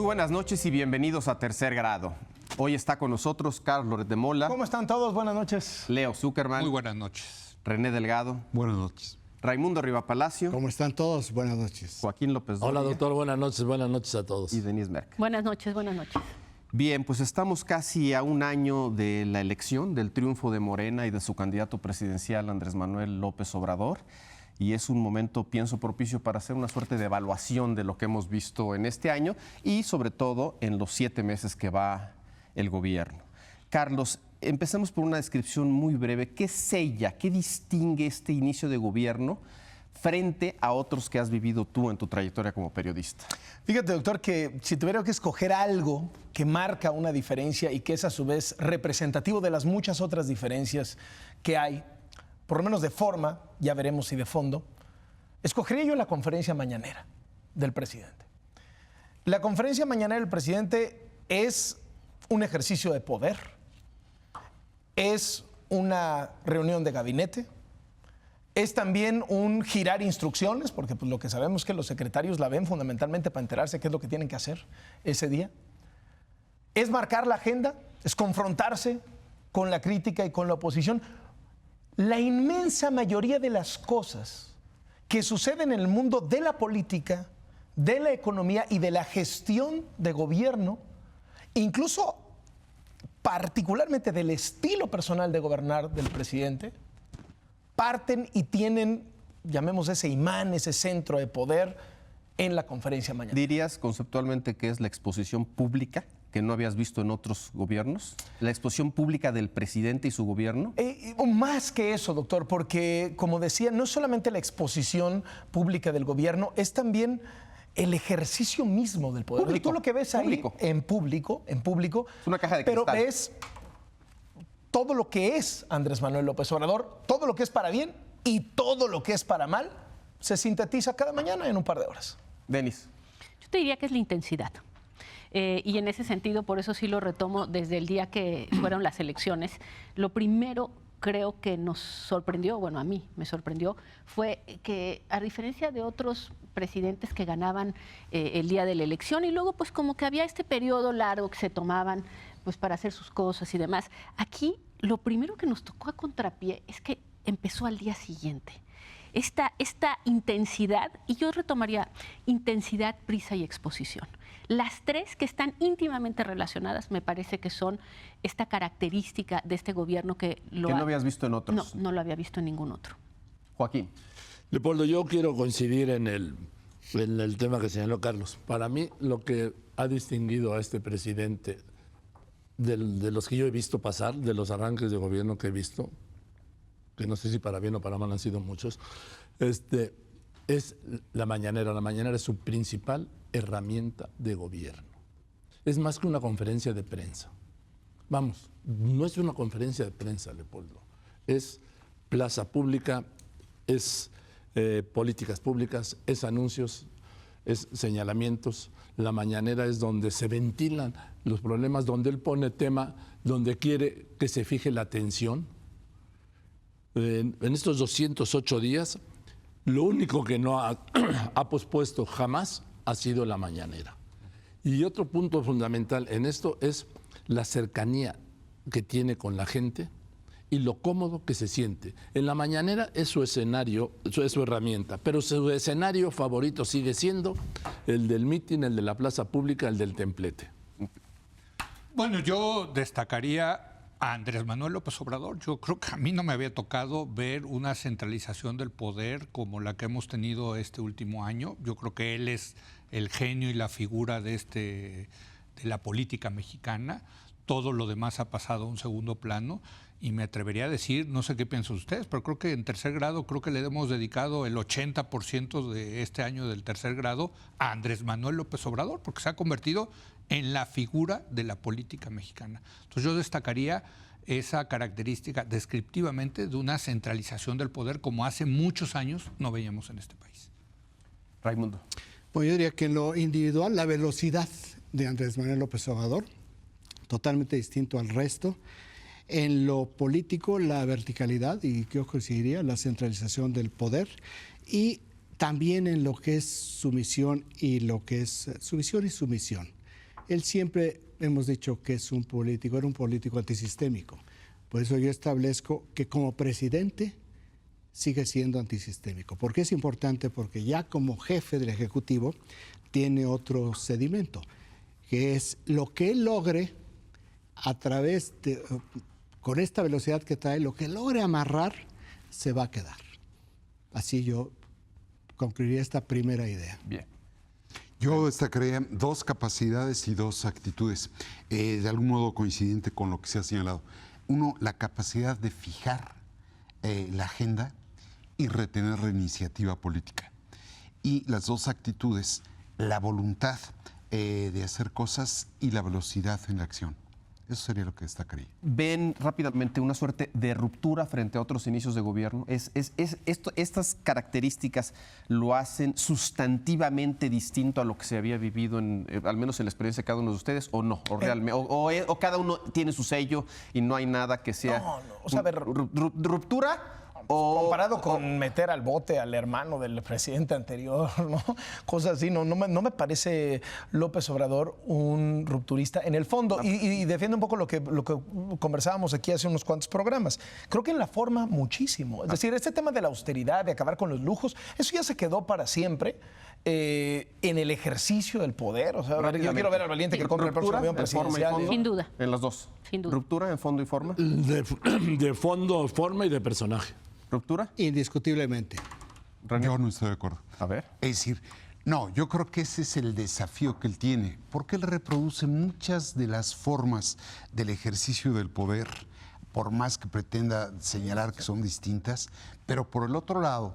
buenas noches y bienvenidos a Tercer Grado. Hoy está con nosotros Carlos Loret de Mola. ¿Cómo están todos? Buenas noches. Leo Zuckerman. Muy buenas noches. René Delgado. Buenas noches. Raimundo Rivapalacio. ¿Cómo están todos? Buenas noches. Joaquín López Dóriga. Hola, doctor. Buenas noches a todos. Y Denise Merck. Buenas noches, buenas noches. Bien, pues estamos casi a un año de la elección, del triunfo de Morena y de su candidato presidencial Andrés Manuel López Obrador. Y es un momento, pienso, propicio para hacer una suerte de evaluación de lo que hemos visto en este año y sobre todo en los 7 meses que va el gobierno. Carlos, empecemos por una descripción muy breve. ¿Qué sella, qué distingue este inicio de gobierno frente a otros que has vivido tú en tu trayectoria como periodista? Fíjate, doctor, que si tuviera que escoger algo que marca una diferencia y que es a su vez representativo de las muchas otras diferencias que hay, por lo menos de forma, ya veremos si de fondo, escogería yo la conferencia mañanera del presidente. La conferencia mañanera del presidente es un ejercicio de poder, es una reunión de gabinete, es también un girar instrucciones, porque pues, lo que sabemos es que los secretarios la ven fundamentalmente para enterarse qué es lo que tienen que hacer ese día. Es marcar la agenda, es confrontarse con la crítica y con la oposición. La inmensa mayoría de las cosas que suceden en el mundo de la política, de la economía y de la gestión de gobierno, incluso particularmente del estilo personal de gobernar del presidente, parten y tienen, llamemos ese imán, ese centro de poder en la conferencia mañana. ¿Dirías conceptualmente que es la exposición pública que no habías visto en otros gobiernos? ¿La exposición pública del presidente y su gobierno? Más que eso, doctor, porque, como decía, no es solamente la exposición pública del gobierno, es también el ejercicio mismo del poder. Público. Tú lo que ves ahí en público, es una caja de pero cristal. ves todo lo que es Andrés Manuel López Obrador, todo lo que es para bien y todo lo que es para mal, se sintetiza cada mañana en un par de horas. Denis. Yo te diría que es la intensidad. Y en ese sentido, por eso sí lo retomo desde el día que fueron las elecciones. Lo primero creo que nos sorprendió, bueno, a mí me sorprendió, fue que a diferencia de otros presidentes que ganaban el día de la elección y luego pues como que había este periodo largo que se tomaban pues para hacer sus cosas y demás, aquí lo primero que nos tocó a contrapié es que empezó al día siguiente. Esta intensidad, y yo retomaría intensidad, prisa y exposición. Las tres que están íntimamente relacionadas me parece que son esta característica de este gobierno que no habías visto en otros. No lo había visto en ningún otro. Joaquín. Leopoldo, yo quiero coincidir en el tema que señaló Carlos. Para mí, lo que ha distinguido a este presidente de los que yo he visto pasar, de los arranques de gobierno que he visto, que no sé si para bien o para mal han sido muchos, es la mañanera. La mañanera es su principal herramienta de gobierno. Es más que una conferencia de prensa. Vamos, no es una conferencia de prensa, Leopoldo. Es plaza pública, es políticas públicas, es anuncios, es señalamientos. La mañanera es donde se ventilan los problemas, donde él pone tema, donde quiere que se fije la atención. En estos 208 días, lo único que no ha pospuesto jamás ha sido la mañanera. Y otro punto fundamental en esto es la cercanía que tiene con la gente y lo cómodo que se siente. En la mañanera es su escenario, es su herramienta, pero su escenario favorito sigue siendo el del mitin, el de la plaza pública, el del templete. Bueno, yo destacaría a Andrés Manuel López Obrador. Yo creo que a mí no me había tocado ver una centralización del poder como la que hemos tenido este último año. Yo creo que él es el genio y la figura de la política mexicana. Todo lo demás ha pasado a un segundo plano y me atrevería a decir, no sé qué piensan ustedes, pero creo que en Tercer Grado creo que le hemos dedicado el 80% de este año del Tercer Grado a Andrés Manuel López Obrador, porque se ha convertido en la figura de la política mexicana. Entonces yo destacaría esa característica descriptivamente de una centralización del poder como hace muchos años no veíamos en este país. Raimundo. Pues yo diría que en lo individual, la velocidad de Andrés Manuel López Obrador, totalmente distinto al resto. En lo político, la verticalidad, y yo coincidiría, la centralización del poder, y también en lo que es su misión y lo que es su visión y su misión. Él siempre hemos dicho que es un político, era un político antisistémico. Por eso yo establezco que como presidente sigue siendo antisistémico. ¿Por qué es importante? Porque ya como jefe del Ejecutivo tiene otro sedimento, que es lo que él logre a través de, con esta velocidad que trae, lo que logre amarrar se va a quedar. Así yo concluiría esta primera idea. Bien. Yo destacaría dos capacidades y dos actitudes, de algún modo coincidente con lo que se ha señalado. Uno, la capacidad de fijar la agenda y retener la iniciativa política. Y las dos actitudes, la voluntad de hacer cosas y la velocidad en la acción. Eso sería lo que destacaría. ¿Ven rápidamente una suerte de ruptura frente a otros inicios de gobierno? ¿Estas características lo hacen sustantivamente distinto a lo que se había vivido, al menos en la experiencia de cada uno de ustedes, o no? ¿O realmente, o cada uno tiene su sello y no hay nada que sea O sea, a ver, ruptura? comparado con meter al bote al hermano del presidente anterior, ¿no? Cosas así, no me parece López Obrador un rupturista en el fondo. Y defiende un poco lo que conversábamos aquí hace unos cuantos programas. Creo que en la forma muchísimo. Es decir, este tema de la austeridad, de acabar con los lujos, eso ya se quedó para siempre en el ejercicio del poder. O sea, yo quiero ver al valiente que compre el próximo avión presidencial. Sin duda. En las dos. Sin duda. ¿Ruptura en fondo y forma? De fondo, forma y de personaje. ¿Ruptura? Indiscutiblemente. Yo no estoy de acuerdo. A ver. Es decir, no, yo creo que ese es el desafío que él tiene, porque él reproduce muchas de las formas del ejercicio del poder, por más que pretenda señalar que son distintas, pero por el otro lado,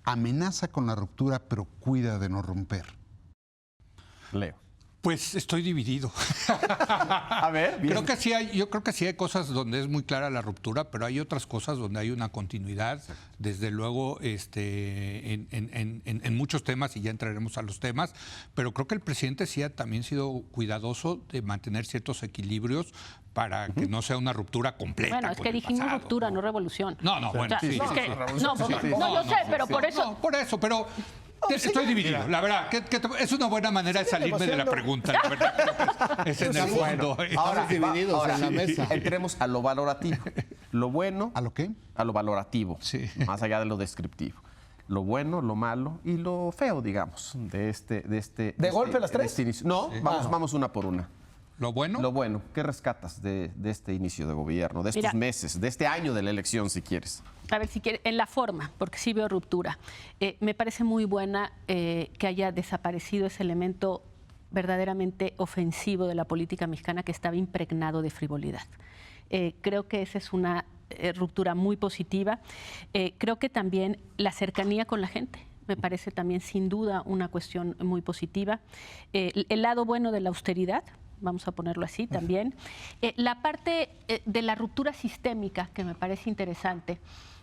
amenaza con la ruptura, pero cuida de no romper. Leo. Pues estoy dividido. A ver, bien. Yo creo que sí hay cosas donde es muy clara la ruptura, pero hay otras cosas donde hay una continuidad, desde luego, en muchos temas, y ya entraremos a los temas, pero creo que el presidente sí ha también sido cuidadoso de mantener ciertos equilibrios para que no sea una ruptura completa. Bueno, es con que el dijimos pasado. ruptura, no revolución. No, bueno, O sea, sí, es sí, que- sí. no, yo sé, pero por eso... No, por eso, pero estoy dividido, la verdad. Es una buena manera de salirme de la pregunta, la verdad. Creo que es en el fondo. Ahora divididos en la mesa. Entremos a lo valorativo. Lo bueno. ¿A lo qué? A lo valorativo. Sí. Más allá de lo descriptivo. Lo bueno, lo malo y lo feo, digamos, ¿De golpe las tres? inicio. No, vamos una por una. ¿Lo bueno? Lo bueno, ¿qué rescatas de este inicio de gobierno, de estos Mira. meses, de este año de la elección, si quieres? A ver, si quiere, en la forma, porque sí veo ruptura. Me parece muy buena que haya desaparecido ese elemento verdaderamente ofensivo de la política mexicana que estaba impregnado de frivolidad. Creo que esa es una ruptura muy positiva. Creo que también la cercanía con la gente me parece también sin duda una cuestión muy positiva. El lado bueno de la austeridad, vamos a ponerlo así también. La parte de la ruptura sistémica que me parece interesante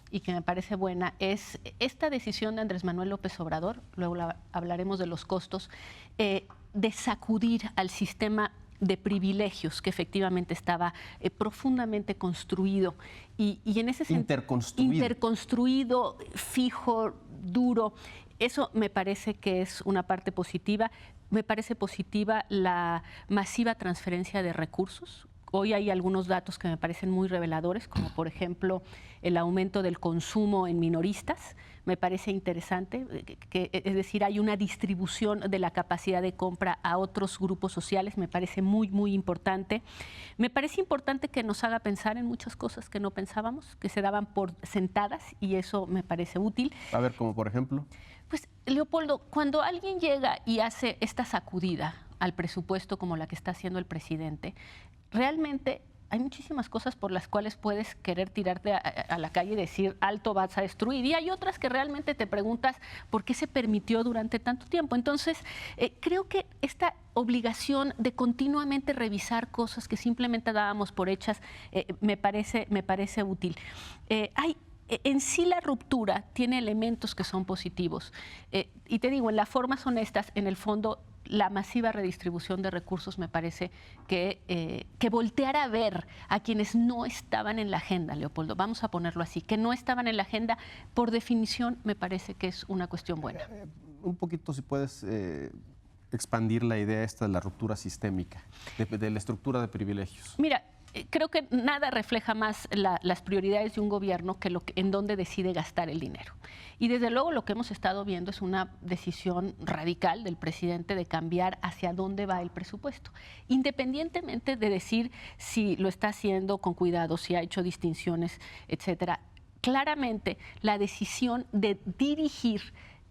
y que me parece buena es esta decisión de Andrés Manuel López Obrador, luego hablaremos de los costos, de sacudir al sistema de privilegios que efectivamente estaba profundamente construido y en ese sentido interconstruido, fijo, duro. Eso me parece que es una parte positiva. Me parece positiva la masiva transferencia de recursos. Hoy hay algunos datos que me parecen muy reveladores, como por ejemplo el aumento del consumo en minoristas. Me parece interesante, es decir, hay una distribución de la capacidad de compra a otros grupos sociales. Me parece muy, muy importante. Me parece importante que nos haga pensar en muchas cosas que no pensábamos, que se daban por sentadas, y eso me parece útil. A ver, como por ejemplo. Pues, Leopoldo, cuando alguien llega y hace esta sacudida al presupuesto como la que está haciendo el presidente, realmente hay muchísimas cosas por las cuales puedes querer tirarte a la calle y decir, alto, vas a destruir. Y hay otras que realmente te preguntas por qué se permitió durante tanto tiempo. Entonces, creo que esta obligación de continuamente revisar cosas que simplemente dábamos por hechas me parece útil. En sí la ruptura tiene elementos que son positivos. Y te digo, en las formas honestas, en el fondo, la masiva redistribución de recursos me parece que voltear a ver a quienes no estaban en la agenda, Leopoldo, vamos a ponerlo así, que no estaban en la agenda, por definición me parece que es una cuestión buena. Un poquito, si puedes, expandir la idea esta de la ruptura sistémica, de la estructura de privilegios? Mira, creo que nada refleja más las prioridades de un gobierno que en dónde decide gastar el dinero. Y desde luego lo que hemos estado viendo es una decisión radical del presidente de cambiar hacia dónde va el presupuesto. Independientemente de decir si lo está haciendo con cuidado, si ha hecho distinciones, etcétera, claramente la decisión de dirigir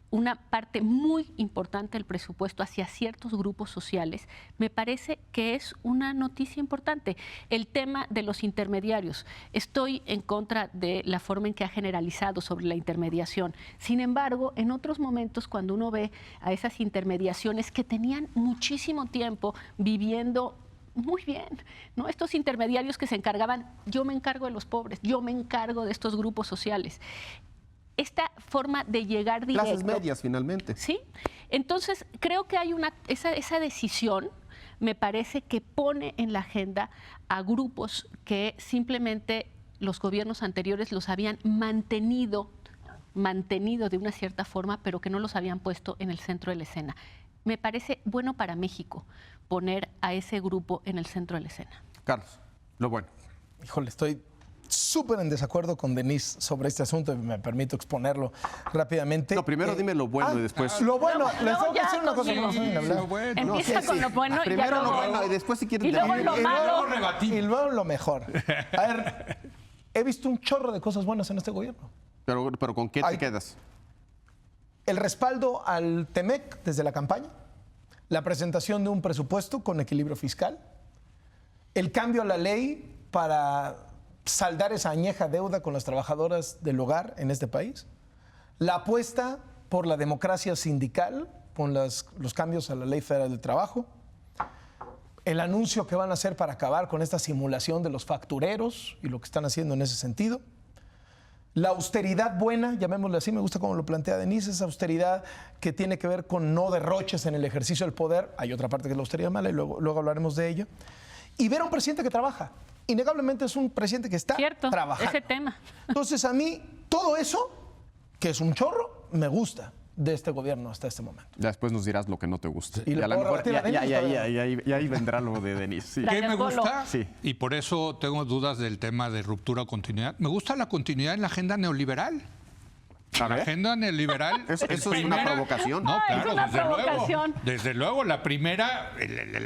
una parte muy importante del presupuesto hacia ciertos grupos sociales, me parece que es una noticia importante. El tema de los intermediarios. Estoy en contra de la forma en que ha generalizado sobre la intermediación. Sin embargo, en otros momentos, cuando uno ve a esas intermediaciones que tenían muchísimo tiempo viviendo muy bien, ¿no? Estos intermediarios que se encargaban, yo me encargo de los pobres, yo me encargo de estos grupos sociales. Esta forma de llegar directo. Clases medias, finalmente. Sí. Entonces, creo que hay esa decisión, me parece que pone en la agenda a grupos que simplemente los gobiernos anteriores los habían mantenido de una cierta forma, pero que no los habían puesto en el centro de la escena. Me parece bueno para México poner a ese grupo en el centro de la escena. Carlos, lo bueno. Híjole, estoy súper en desacuerdo con Denise sobre este asunto y me permito exponerlo rápidamente. No, primero dime lo bueno y después... Lo bueno, Luego- les tengo luego que ya decir una cosa. contigo. que no saben hablar. Lo bueno. Empieza con lo bueno y ya Primero lo luego- bueno y después si quieren... Y luego lo malo. Y luego lo mejor. A ver, he visto un chorro de cosas buenas en este gobierno. Pero ¿con qué te Ay. quedas? El respaldo al TEMEC desde la campaña, la presentación de un presupuesto con equilibrio fiscal, el cambio a la ley para saldar esa añeja deuda con las trabajadoras del hogar en este país, la apuesta por la democracia sindical con los cambios a la Ley Federal del Trabajo, el anuncio que van a hacer para acabar con esta simulación de los factureros y lo que están haciendo en ese sentido, la austeridad buena, llamémosle así, me gusta cómo lo plantea Denise, esa austeridad que tiene que ver con no derroches en el ejercicio del poder, hay otra parte que es la austeridad mala y luego hablaremos de ello, y ver a un presidente que trabaja. Innegablemente es un presidente que está Cierto, trabajando. ese tema. Entonces a mí todo eso, que es un chorro, me gusta de este gobierno hasta este momento. Ya después nos dirás lo que no te gusta. Y le a lo puedo mejor rebatir a Denise ya ahí vendrá lo de Denise. Sí. Gracias, ¿Qué me Golo. gusta? Sí. Y por eso tengo dudas del tema de ruptura o continuidad. Me gusta la continuidad en la agenda neoliberal. A La ver. agenda neoliberal. Eso es una provocación. No, Ah, es claro, una desde luego. provocación. Desde luego, la primera,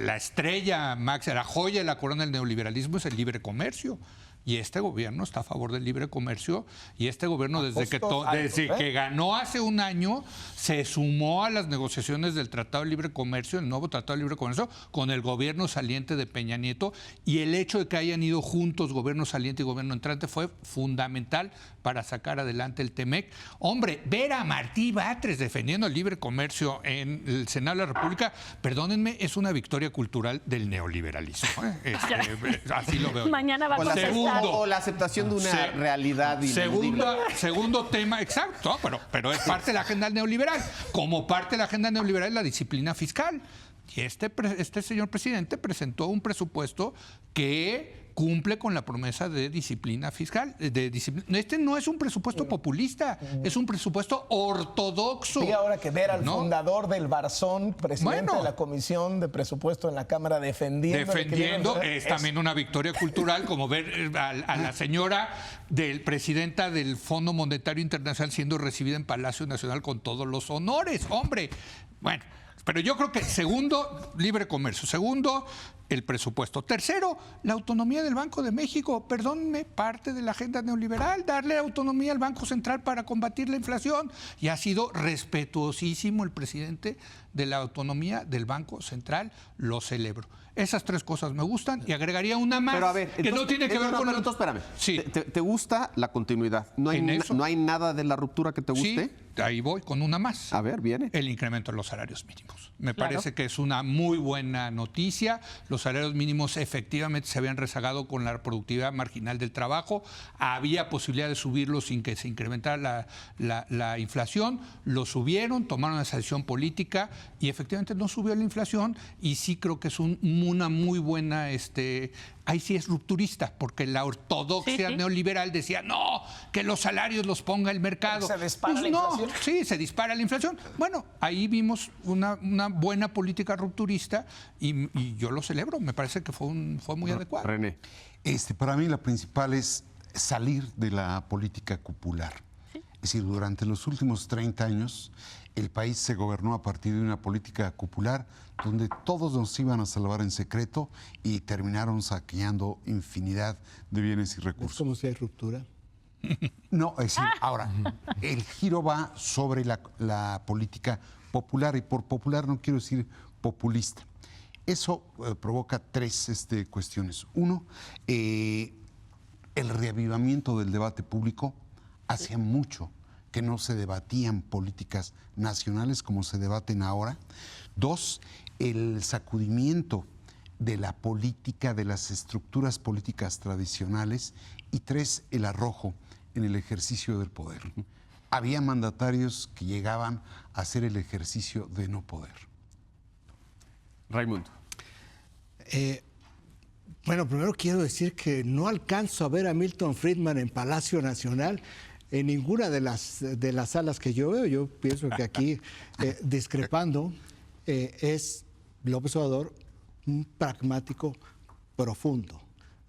la estrella, Max, la joya de la corona del neoliberalismo es el libre comercio. Y este gobierno está a favor del libre comercio y este gobierno desde que ganó hace un año se sumó a las negociaciones del Tratado de Libre Comercio, el nuevo Tratado de Libre Comercio, con el gobierno saliente de Peña Nieto, y el hecho de que hayan ido juntos gobierno saliente y gobierno entrante fue fundamental para sacar adelante el TEMEC. Hombre, ver a Martí Batres defendiendo el libre comercio en el Senado de la República, perdónenme, es una victoria cultural del neoliberalismo. Así lo veo. Mañana va a contestar. O la aceptación de una realidad ineludible. Segundo tema, exacto, pero es parte de la agenda neoliberal. Como parte de la agenda neoliberal es la disciplina fiscal. Y este señor presidente presentó un presupuesto que cumple con la promesa de disciplina fiscal. Este no es un presupuesto populista, es un presupuesto ortodoxo. Y ahora que ver al ¿no? fundador del Barzón, presidente Bueno. de la Comisión de Presupuesto en la Cámara, defendiendo Es también una victoria cultural, como ver a la señora presidenta del Fondo Monetario Internacional siendo recibida en Palacio Nacional con todos los honores. Hombre, bueno, pero yo creo que segundo, libre comercio. Segundo, el presupuesto. Tercero, la autonomía del Banco de México. Perdónenme, parte de la agenda neoliberal, darle autonomía al Banco Central para combatir la inflación. Y ha sido respetuosísimo el presidente de la autonomía del Banco Central. Lo celebro. Esas tres cosas me gustan y agregaría una más. Pero a ver, que entonces, no tiene que ver con... pero entonces, espérame. Sí. ¿Te gusta la continuidad? ¿No ¿En eso? hay nada de la ruptura que te guste? Sí, ahí voy con una más. A ver, viene. El incremento de los salarios mínimos. Me Claro. parece que es una muy buena noticia. Los salarios mínimos efectivamente se habían rezagado con la productividad marginal del trabajo. Había posibilidad de subirlos sin que se incrementara la inflación. Lo subieron, tomaron esa decisión política y efectivamente no subió la inflación. Y sí creo que es una muy buena ahí sí es rupturista, porque la ortodoxia Sí, sí. neoliberal decía, no, que los salarios los ponga el mercado. ¿Se dispara la no, inflación? sí, se dispara la inflación. Bueno, ahí vimos una buena política rupturista y yo lo celebro, me parece que fue muy adecuado. René. Para mí la principal es salir de la política cupular. Es decir, durante los últimos 30 años el país se gobernó a partir de una política cupular donde todos nos iban a salvar en secreto y terminaron saqueando infinidad de bienes y Es recursos. como si hay ruptura. No, es decir, ahora, el giro va sobre la política popular, y por popular no quiero decir populista. Eso provoca tres cuestiones. Uno, el reavivamiento del debate público. Hacía mucho que no se debatían políticas nacionales como se debaten ahora. Dos, el sacudimiento de la política, de las estructuras políticas tradicionales. Y tres, el arrojo en el ejercicio del poder. Había mandatarios que llegaban a hacer el ejercicio de no poder. Raimundo. Bueno, primero quiero decir que no alcanzo a ver a Milton Friedman en Palacio Nacional en ninguna de las salas que yo veo. Yo pienso que aquí, discrepando, es López Obrador un pragmático profundo,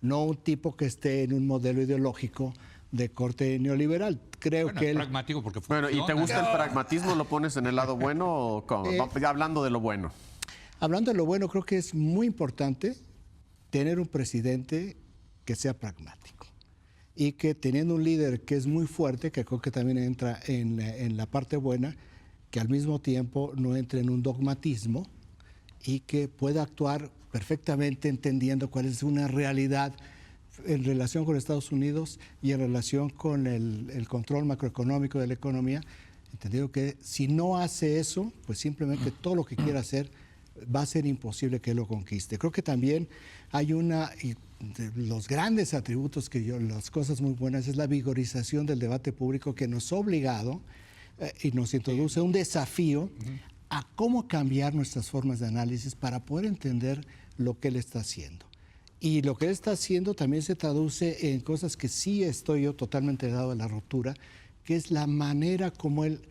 no un tipo que esté en un modelo ideológico de corte neoliberal. Creo Bueno, que es él... pragmático porque Bueno, ¿y te funciona. gusta el pragmatismo? ¿Lo pones en el lado bueno o cómo? Ya hablando de lo bueno. Hablando de lo bueno, creo que es muy importante tener un presidente que sea pragmático y que teniendo un líder que es muy fuerte, que creo que también entra en la parte buena, que al mismo tiempo no entre en un dogmatismo y que pueda actuar perfectamente entendiendo cuál es una realidad en relación con Estados Unidos y en relación con el control macroeconómico de la economía, entendido que si no hace eso, pues simplemente todo lo que quiera hacer va a ser imposible que lo conquiste. Creo que también hay de los grandes atributos las cosas muy buenas es la vigorización del debate público que nos ha obligado y nos introduce un desafío a cómo cambiar nuestras formas de análisis para poder entender lo que él está haciendo. Y lo que él está haciendo también se traduce en cosas que sí estoy yo totalmente dado a la ruptura, que es la manera como él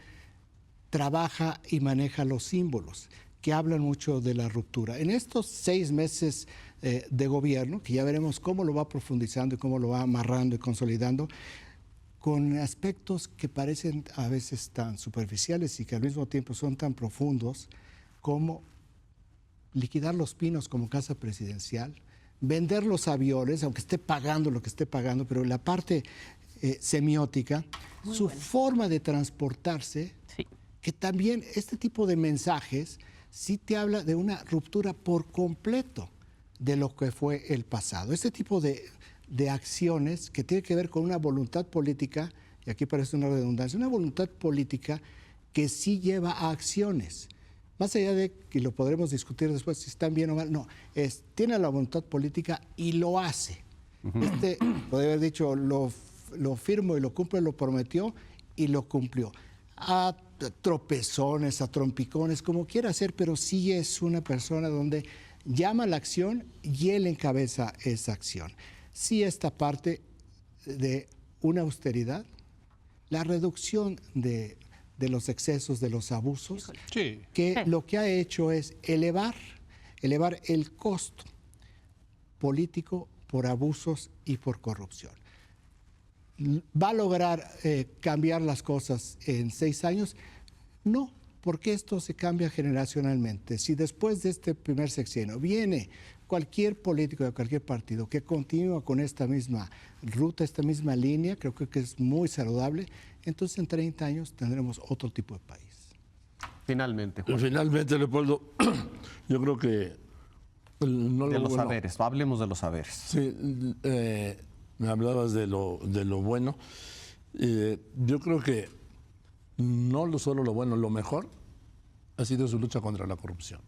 trabaja y maneja los símbolos, que hablan mucho de la ruptura. En estos 6 meses de gobierno, que ya veremos cómo lo va profundizando y cómo lo va amarrando y consolidando, con aspectos que parecen a veces tan superficiales y que al mismo tiempo son tan profundos, como liquidar Los Pinos como casa presidencial, vender los aviones, aunque esté pagando lo que esté pagando, pero la parte semiótica, su forma de transportarse, Sí. que también este tipo de mensajes sí te habla de una ruptura por completo de lo que fue el pasado. Este tipo de acciones que tiene que ver con una voluntad política, y aquí parece una redundancia, una voluntad política que sí lleva a acciones. Más allá de que lo podremos discutir después si están bien o mal, no, tiene la voluntad política y lo hace. Podría haber dicho, lo firmo y lo cumplo, lo prometió y lo cumplió. A tropezones, a trompicones, como quiera hacer, pero sí es una persona donde llama a la acción y él encabeza esa acción. Sí, esta parte de una austeridad, la reducción de los excesos, de los abusos, Sí. que lo que ha hecho es elevar el costo político por abusos y por corrupción. ¿Va a lograr cambiar las cosas en 6 años? No, porque esto se cambia generacionalmente. Si después de este primer sexenio viene cualquier político de cualquier partido que continúa con esta misma ruta, esta misma línea, creo que es muy saludable, entonces en 30 años tendremos otro tipo de país. Finalmente, Juan. Finalmente, Leopoldo, yo creo que no De lo los bueno. saberes, hablemos de los saberes. Sí, me hablabas de lo bueno. Yo creo que no solo lo bueno, lo mejor ha sido su lucha contra la corrupción.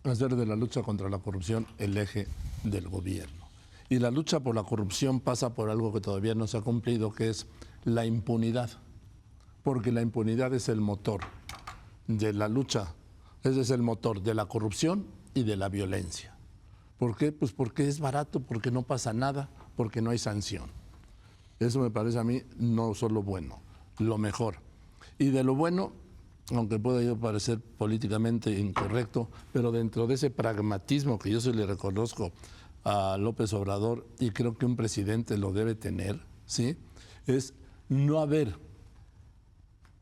Hacer de la lucha contra la corrupción el eje del gobierno. Y la lucha por la corrupción pasa por algo que todavía no se ha cumplido, que es la impunidad. Porque la impunidad es el motor de la lucha, ese es el motor de la corrupción y de la violencia. ¿Por qué? Pues porque es barato, porque no pasa nada, porque no hay sanción. Eso me parece a mí no solo bueno, lo mejor. Y de lo bueno, aunque pueda yo parecer políticamente incorrecto, pero dentro de ese pragmatismo que yo se le reconozco a López Obrador, y creo que un presidente lo debe tener, ¿sí?, es no haber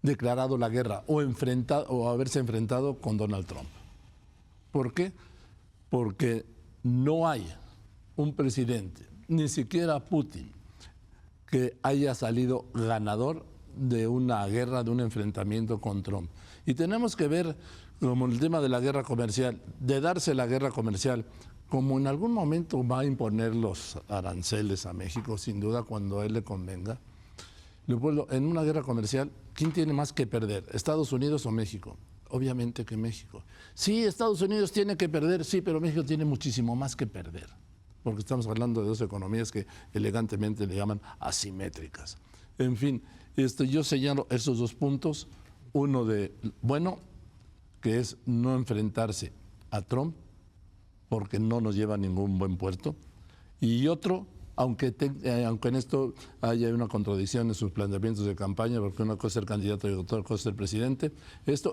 declarado la guerra o haberse enfrentado con Donald Trump. ¿Por qué? Porque no hay un presidente, ni siquiera Putin, que haya salido ganador de una guerra, de un enfrentamiento con Trump. Y tenemos que ver, como el tema de la guerra comercial, de darse la guerra comercial, como en algún momento va a imponer los aranceles a México, sin duda, cuando a él le convenga. Leopoldo, en una guerra comercial, ¿quién tiene más que perder? ¿Estados Unidos o México? Obviamente que México. Sí, Estados Unidos tiene que perder, sí, pero México tiene muchísimo más que perder, porque estamos hablando de dos economías que elegantemente le llaman asimétricas. En fin, yo señalo esos dos puntos, uno de bueno, que es no enfrentarse a Trump, porque no nos lleva a ningún buen puerto, y otro, aunque en esto haya una contradicción en sus planteamientos de campaña, porque una cosa es ser candidato y otra cosa es ser presidente,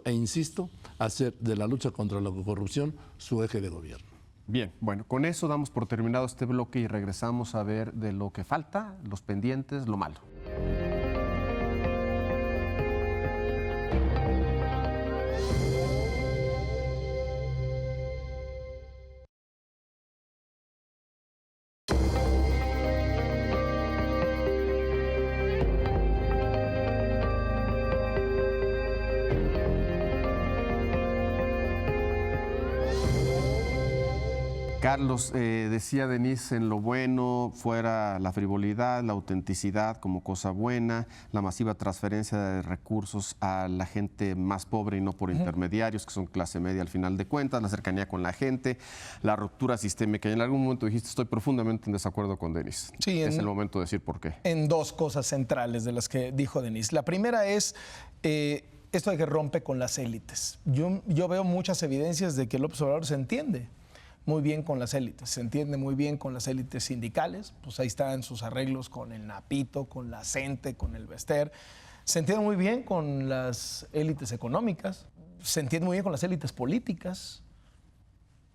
insisto, hacer de la lucha contra la corrupción su eje de gobierno. Bien, bueno, con eso damos por terminado este bloque y regresamos a ver de lo que falta, los pendientes, lo malo. Carlos, decía Denise, en lo bueno fuera la frivolidad, la autenticidad como cosa buena, la masiva transferencia de recursos a la gente más pobre y no por intermediarios, que son clase media al final de cuentas, la cercanía con la gente, la ruptura sistémica. Y en algún momento dijiste, estoy profundamente en desacuerdo con Denise. Sí, es el momento de decir por qué. En dos cosas centrales de las que dijo Denise. La primera es esto de que rompe con las élites. Yo veo muchas evidencias de que López Obrador se entiende muy bien con las élites, se entiende muy bien con las élites sindicales, pues ahí están sus arreglos con el Napito, con la CENTE, con el Bester, se entiende muy bien con las élites económicas, se entiende muy bien con las élites políticas,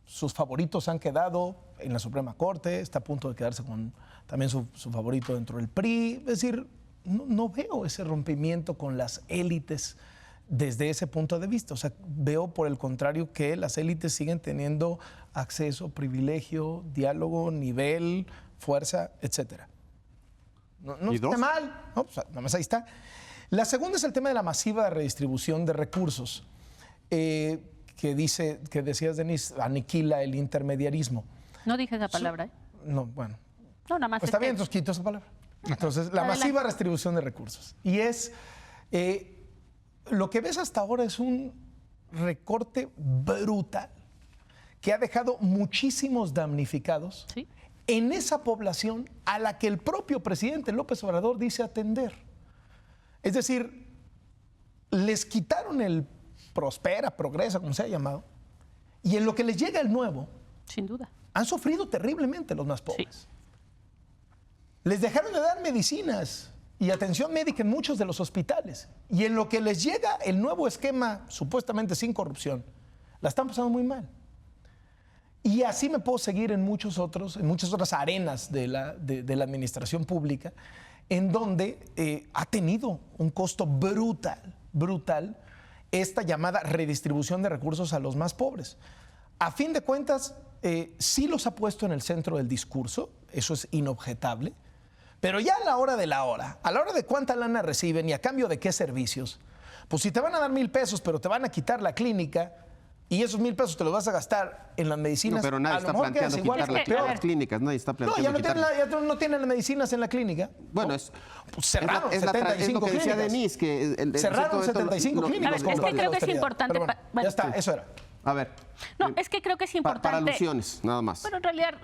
sus favoritos han quedado en la Suprema Corte, está a punto de quedarse con también su favorito dentro del PRI, es decir, no veo ese rompimiento con las élites desde ese punto de vista. O sea, veo por el contrario que las élites siguen teniendo acceso, privilegio, diálogo, nivel, fuerza, etcétera. No está mal, no, pues, nada más ahí está. La segunda es el tema de la masiva redistribución de recursos, que decías, Denise, aniquila el intermediarismo. No dije esa palabra, ¿eh? No, bueno. No, nada más. Pues está bien, entonces quito esa palabra. Entonces, la masiva redistribución de recursos. Y es... lo que ves hasta ahora es un recorte brutal que ha dejado muchísimos damnificados en esa población a la que el propio presidente López Obrador dice atender. Es decir, les quitaron el Prospera, Progresa, como se ha llamado, y en lo que les llega el nuevo, sin duda, han sufrido terriblemente los más pobres. Sí. Les dejaron de dar medicinas y atención médica en muchos de los hospitales. Y en lo que les llega el nuevo esquema, supuestamente sin corrupción, la están pasando muy mal. Y así me puedo seguir en muchas otras arenas de la administración pública, en donde ha tenido un costo brutal, esta llamada redistribución de recursos a los más pobres. A fin de cuentas, sí los ha puesto en el centro del discurso, eso es inobjetable. Pero ya a la hora de cuánta lana reciben y a cambio de qué servicios, pues si te van a dar 1,000 pesos, pero te van a quitar la clínica y esos 1,000 pesos te los vas a gastar en las medicinas. No, pero nadie está planteando quitar las clínicas, nadie está planteando ya no tienen las medicinas en la clínica. Bueno, ¿no? Pues cerraron 75 clínicas. Decía Denise, que cerraron 75 clínicas. Es que creo que es importante. Bueno, ya está, eso era. A ver. No, es que creo que es importante. Para alusiones, nada más. Bueno, en realidad,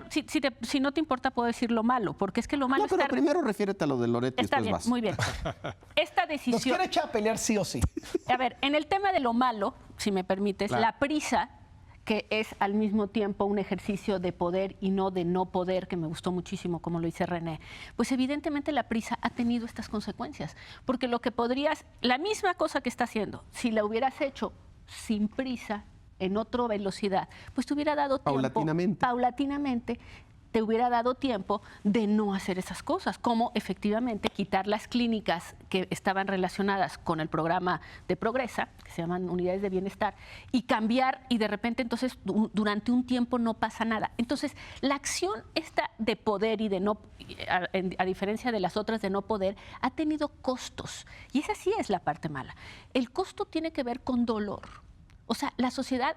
si no te importa, puedo decir lo malo, porque es que lo malo no, pero primero refiérete a lo de Loreto y está después bien, vas. Muy bien. Esta decisión... Nos quiere echar a pelear sí o sí. A ver, en el tema de lo malo, si me permites, la prisa que es al mismo tiempo un ejercicio de poder y no de no poder, que me gustó muchísimo como lo dice René, pues evidentemente la prisa ha tenido estas consecuencias, porque lo que podrías, la misma cosa que está haciendo, si la hubieras hecho sin prisa, en otra velocidad, pues te hubiera dado tiempo, paulatinamente, te hubiera dado tiempo de no hacer esas cosas, como efectivamente quitar las clínicas que estaban relacionadas con el programa de Progresa, que se llaman unidades de bienestar, y cambiar, y de repente entonces durante un tiempo no pasa nada. Entonces, la acción esta de poder y de no, a diferencia de las otras de no poder, ha tenido costos, y esa sí es la parte mala. El costo tiene que ver con dolor. O sea, la sociedad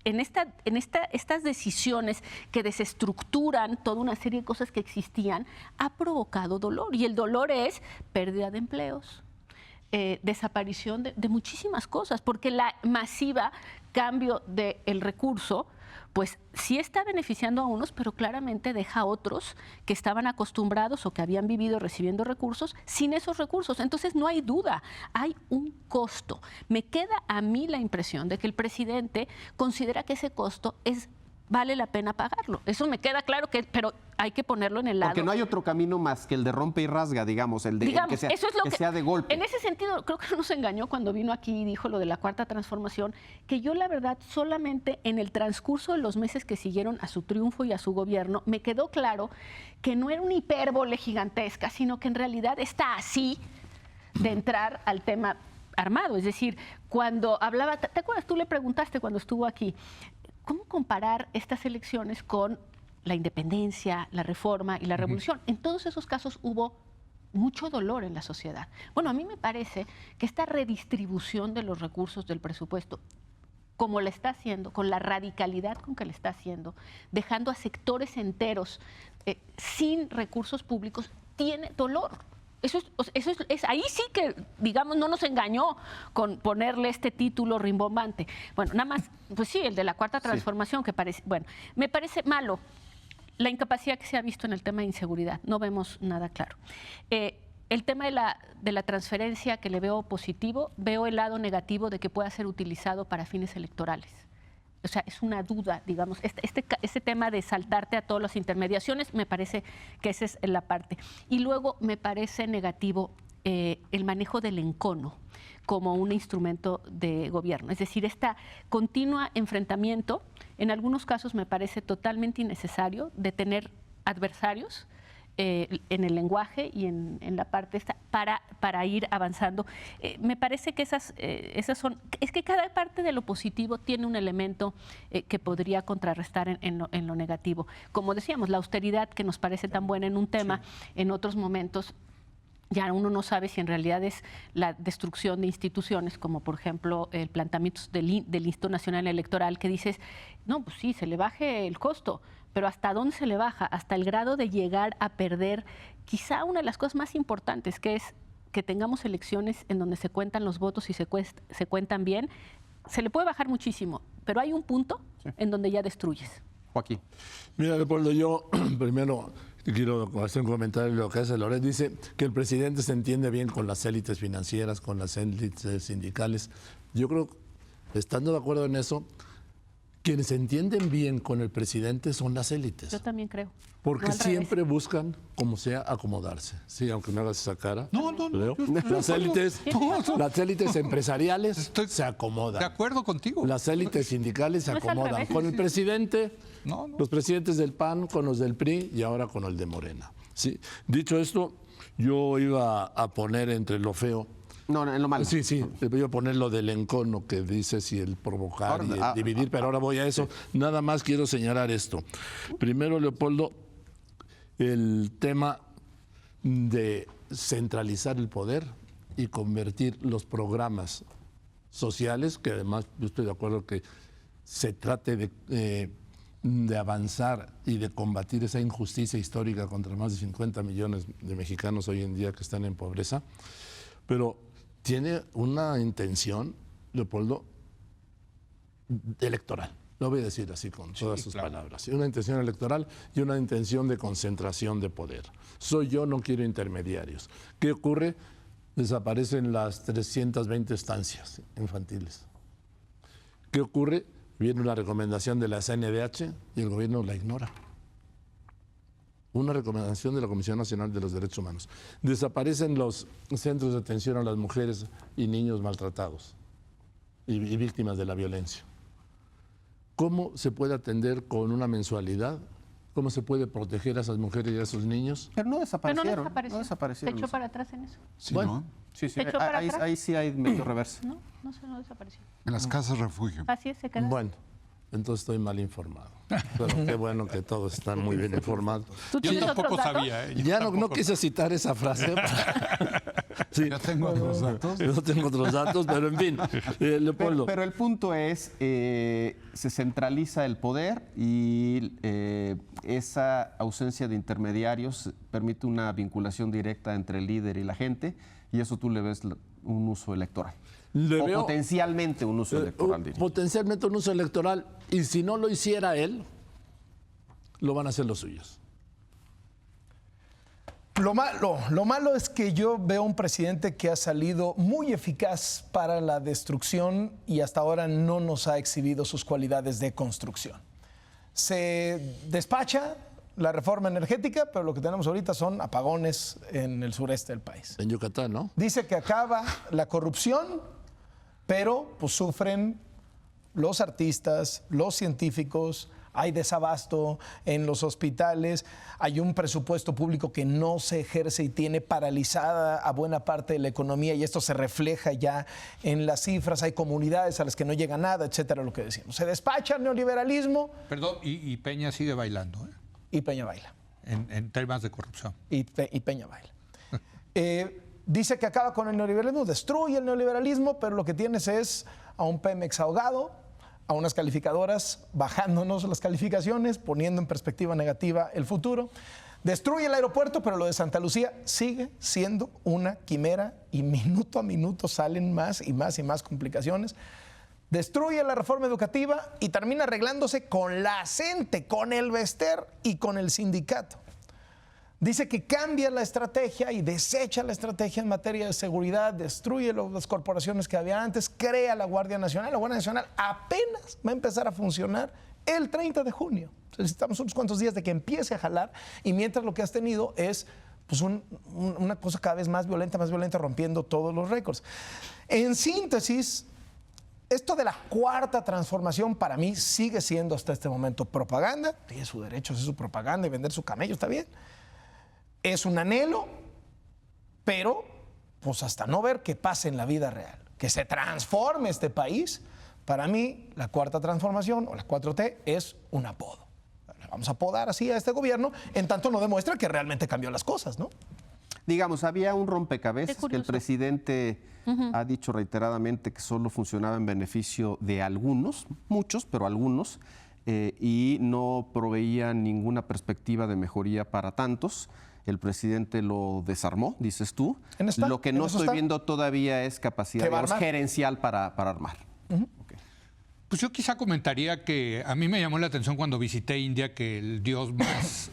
en estas decisiones que desestructuran toda una serie de cosas que existían, ha provocado dolor. Y el dolor es pérdida de empleos, desaparición de muchísimas cosas, porque la masiva cambio del recurso, pues sí está beneficiando a unos, pero claramente deja a otros que estaban acostumbrados o que habían vivido recibiendo recursos sin esos recursos. Entonces no hay duda, hay un costo. Me queda a mí la impresión de que el presidente considera que ese costo vale la pena pagarlo. Eso me queda claro, pero hay que ponerlo en el lado. Porque no hay otro camino más que el de rompe y rasga, digamos, el de que sea de golpe. En ese sentido, creo que nos engañó cuando vino aquí y dijo lo de la cuarta transformación, que yo la verdad solamente en el transcurso de los meses que siguieron a su triunfo y a su gobierno, me quedó claro que no era una hipérbole gigantesca, sino que en realidad está así de entrar al tema armado. Es decir, cuando hablaba, ¿te acuerdas? Tú le preguntaste cuando estuvo aquí, ¿cómo comparar estas elecciones con la independencia, la reforma y la revolución? En todos esos casos hubo mucho dolor en la sociedad. Bueno, a mí me parece que esta redistribución de los recursos del presupuesto, como la está haciendo, con la radicalidad con que la está haciendo, dejando a sectores enteros sin recursos públicos, tiene dolor. Ahí sí que, digamos, no nos engañó con ponerle este título rimbombante. Bueno, nada más, pues sí, el de la cuarta transformación, que parece, bueno, me parece malo la incapacidad que se ha visto en el tema de inseguridad. No vemos nada claro. El tema de la transferencia, que le veo positivo, veo el lado negativo de que pueda ser utilizado para fines electorales. O sea, es una duda, digamos, este tema de saltarte a todas las intermediaciones, me parece que esa es la parte. Y luego me parece negativo el manejo del encono como un instrumento de gobierno. Es decir, este continuo enfrentamiento, en algunos casos me parece totalmente innecesario de tener adversarios en el lenguaje y en la parte esta para ir avanzando. Me parece que esas son... Es que cada parte de lo positivo tiene un elemento que podría contrarrestar en lo negativo. Como decíamos, la austeridad, que nos parece tan buena en un tema, en otros momentos ya uno no sabe si en realidad es la destrucción de instituciones, como por ejemplo el planteamiento del Instituto Nacional Electoral, que dices, no, pues sí, se le baje el costo, pero ¿hasta dónde se le baja? Hasta el grado de llegar a perder quizá una de las cosas más importantes, que es que tengamos elecciones en donde se cuentan los votos y se cuentan bien. Se le puede bajar muchísimo, pero hay un punto en donde ya destruyes. Joaquín. Mira, Leopoldo, yo primero quiero hacer un comentario de lo que hace Loret. Dice que el presidente se entiende bien con las élites financieras, con las élites sindicales. Yo creo, estando de acuerdo en eso, quienes se entienden bien con el presidente son las élites. Yo también creo. Porque No al siempre revés. buscan, como sea, acomodarse. Sí, aunque me hagas esa cara. No. Leo. yo Las élites empresariales Estoy se acomodan. de acuerdo contigo. Las élites sindicales se No es al acomodan. revés. Con el presidente, No. los presidentes del PAN, con los del PRI y ahora con el de Morena. ¿Sí? Dicho esto, yo iba a poner entre lo feo. No, en lo malo. Sí, voy a poner lo del encono que dices y el provocar y el dividir, pero ahora voy a eso. Nada más quiero señalar esto. Primero, Leopoldo, el tema de centralizar el poder y convertir los programas sociales, que además yo estoy de acuerdo que se trate de avanzar y de combatir esa injusticia histórica contra más de 50 millones de mexicanos hoy en día que están en pobreza, pero tiene una intención, Leopoldo, electoral. Lo voy a decir así con todas sus palabras. Una intención electoral y una intención de concentración de poder. Soy yo, no quiero intermediarios. ¿Qué ocurre? Desaparecen las 320 estancias infantiles. ¿Qué ocurre? viene una recomendación de la CNDH y el gobierno la ignora. Una recomendación de la Comisión Nacional de los Derechos Humanos. Desaparecen los centros de atención a las mujeres y niños maltratados y víctimas de la violencia. ¿Cómo se puede atender con una mensualidad? ¿Cómo se puede proteger a esas mujeres y a esos niños? Pero no Pero desaparecieron. no desapareció. No desaparecieron. Se echó para atrás en eso. Sí, Bueno. ¿no? Sí, sí. ¿Se echó para Ahí, atrás? ahí sí hay medio reversa. No, no desapareció. En las casas refugio. Así es, se quedó. Bueno, entonces estoy mal informado. Pero qué bueno que todos están muy bien informados. ¿Tú Yo tienes tampoco otros datos? sabía. Yo Ya no tampoco quise citar esa frase. Sí. Ya tengo otros datos. Yo no tengo otros datos, pero en fin, Leopoldo. Pero el punto es, se centraliza el poder y esa ausencia de intermediarios permite una vinculación directa entre el líder y la gente, y eso tú le ves un uso electoral. Le O veo, potencialmente un uso electoral, diría. potencialmente un uso electoral, y si no lo hiciera él, lo van a hacer los suyos. Lo malo es que yo veo un presidente que ha salido muy eficaz para la destrucción y hasta ahora no nos ha exhibido sus cualidades de construcción. Se despacha la reforma energética, pero lo que tenemos ahorita son apagones en el sureste del país. En Yucatán, ¿no? Dice que acaba la corrupción, pero pues sufren los artistas, los científicos, hay desabasto en los hospitales, hay un presupuesto público que no se ejerce y tiene paralizada a buena parte de la economía, y esto se refleja ya en las cifras, hay comunidades a las que no llega nada, etcétera, lo que decíamos. Se despacha el neoliberalismo Perdón, y Peña sigue bailando, ¿eh? y Peña baila. En temas de corrupción. Y Peña baila. Dice que acaba con el neoliberalismo, destruye el neoliberalismo, pero lo que tienes es a un Pemex ahogado, a unas calificadoras bajándonos las calificaciones, poniendo en perspectiva negativa el futuro. Destruye el aeropuerto, pero lo de Santa Lucía sigue siendo una quimera y minuto a minuto salen más y más y más complicaciones. Destruye la reforma educativa y termina arreglándose con la CENTE, con el Bester y con el sindicato. Dice que cambia la estrategia y desecha la estrategia en materia de seguridad, destruye las corporaciones que había antes, crea la Guardia Nacional. La Guardia Nacional apenas va a empezar a funcionar el 30 de junio. Necesitamos unos cuantos días de que empiece a jalar, y mientras lo que has tenido es pues, una cosa cada vez más violenta, rompiendo todos los récords. En síntesis, esto de la cuarta transformación para mí sigue siendo hasta este momento propaganda. Tiene su derecho a hacer su propaganda y vender su camello, está bien. Es un anhelo, pero pues hasta no ver que pase en la vida real, que se transforme este país, para mí la cuarta transformación o la 4T es un apodo. Vamos a apodar así a este gobierno en tanto no demuestra que realmente cambió las cosas, ¿no? Digamos, había un rompecabezas Qué que el curioso. presidente ha dicho reiteradamente que solo funcionaba en beneficio de algunos, muchos, pero algunos, y no proveía ninguna perspectiva de mejoría para tantos. El presidente lo desarmó, dices tú. ¿En está? Lo que ¿En no eso estoy está? viendo todavía es capacidad, ¿Qué va a digamos, armar? gerencial para armar. Ok. Pues yo quizá comentaría que a mí me llamó la atención cuando visité India que el dios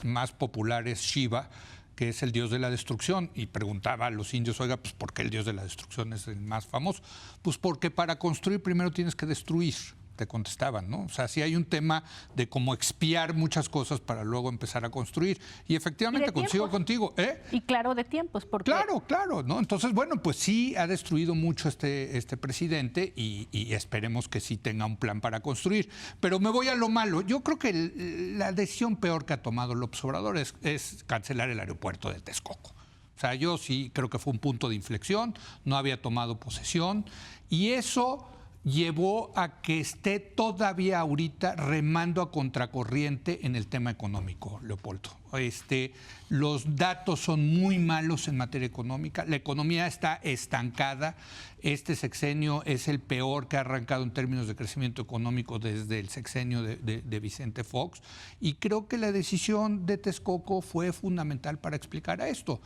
más popular es Shiva, que es el dios de la destrucción, y preguntaba a los indios, oiga, pues ¿por qué el dios de la destrucción es el más famoso? Pues porque para construir primero tienes que destruir, te contestaban, ¿no? O sea, sí hay un tema de cómo expiar muchas cosas para luego empezar a construir. Y efectivamente coincido contigo, ¿eh? Y claro, de tiempos, porque Claro, ¿no? Entonces, bueno, pues sí ha destruido mucho este presidente y esperemos que sí tenga un plan para construir. Pero me voy a lo malo. Yo creo que la decisión peor que ha tomado López Obrador es cancelar el aeropuerto de Texcoco. O sea, yo sí creo que fue un punto de inflexión, no había tomado posesión, y eso llevó a que esté todavía ahorita remando a contracorriente en el tema económico, Leopoldo. Los datos son muy malos en materia económica, la economía está estancada, este sexenio es el peor que ha arrancado en términos de crecimiento económico desde el sexenio de Vicente Fox, y creo que la decisión de Texcoco fue fundamental para explicar esto.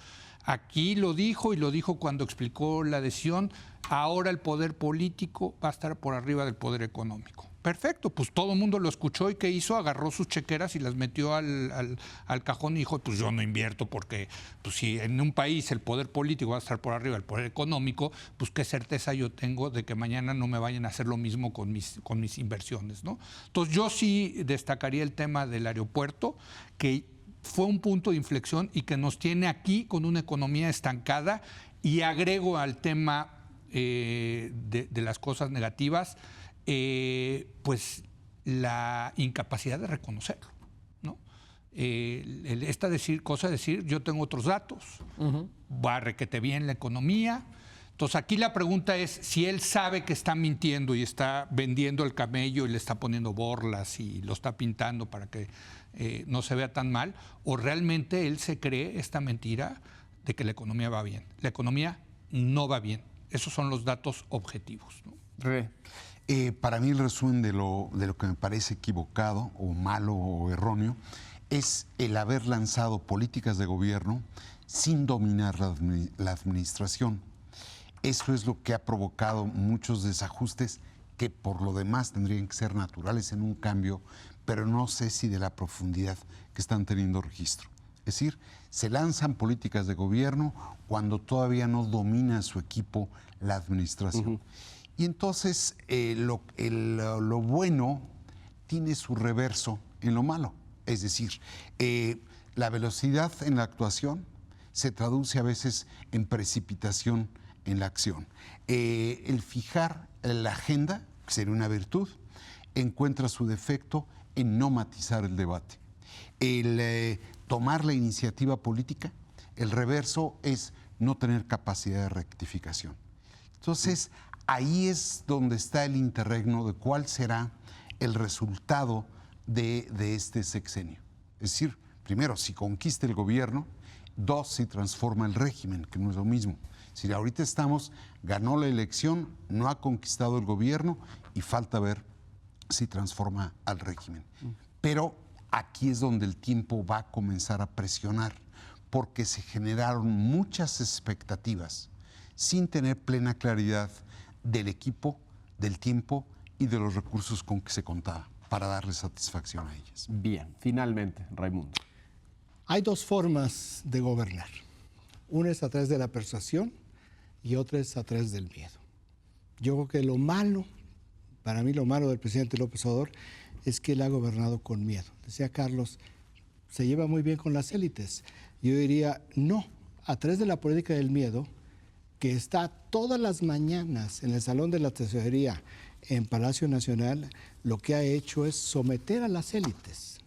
Aquí lo dijo, y lo dijo cuando explicó la decisión, ahora el poder político va a estar por arriba del poder económico. Perfecto, pues todo el mundo lo escuchó y ¿qué hizo? Agarró sus chequeras y las metió al cajón y dijo, pues yo no invierto porque pues, si en un país el poder político va a estar por arriba del poder económico, pues qué certeza yo tengo de que mañana no me vayan a hacer lo mismo con mis inversiones, ¿no? Entonces yo sí destacaría el tema del aeropuerto, que fue un punto de inflexión y que nos tiene aquí con una economía estancada, y agrego al tema de las cosas negativas, pues la incapacidad de reconocerlo, ¿no? Esta cosa de decir, yo tengo otros datos, va requete bien la economía. Entonces aquí la pregunta es si él sabe que está mintiendo y está vendiendo el camello y le está poniendo borlas y lo está pintando para que no se vea tan mal, o realmente él se cree esta mentira de que la economía va bien. La economía no va bien. Esos son los datos objetivos, ¿no? Para mí el resumen de lo que me parece equivocado o malo o erróneo es el haber lanzado políticas de gobierno sin dominar la administración. Eso es lo que ha provocado muchos desajustes que por lo demás tendrían que ser naturales en un cambio, pero no sé si de la profundidad que están teniendo registro. Es decir, se lanzan políticas de gobierno cuando todavía no domina su equipo la administración. Y entonces lo bueno tiene su reverso en lo malo. Es decir, la velocidad en la actuación se traduce a veces en precipitación en la acción. El fijar la agenda, que sería una virtud, encuentra su defecto en no matizar el debate. El tomar la iniciativa política, el reverso es no tener capacidad de rectificación. Entonces, ahí es donde está el interregno de cuál será el resultado de este sexenio. Es decir, primero, si conquista el gobierno; dos, si transforma el régimen, que no es lo mismo. Si ahorita ganó la elección, no ha conquistado el gobierno y falta ver si transforma al régimen. Pero aquí es donde el tiempo va a comenzar a presionar, porque se generaron muchas expectativas sin tener plena claridad del equipo, del tiempo y de los recursos con que se contaba para darle satisfacción a ellas. Bien, finalmente, Raimundo. Hay dos formas de gobernar. Una es a través de la persuasión y otra es a través del miedo. Yo creo que lo malo, para mí lo malo del presidente López Obrador, es que él ha gobernado con miedo. Decía Carlos, se lleva muy bien con las élites. Yo diría, no, a través de la política del miedo, que está todas las mañanas en el Salón de la Tesorería en Palacio Nacional, lo que ha hecho es someter a las élites.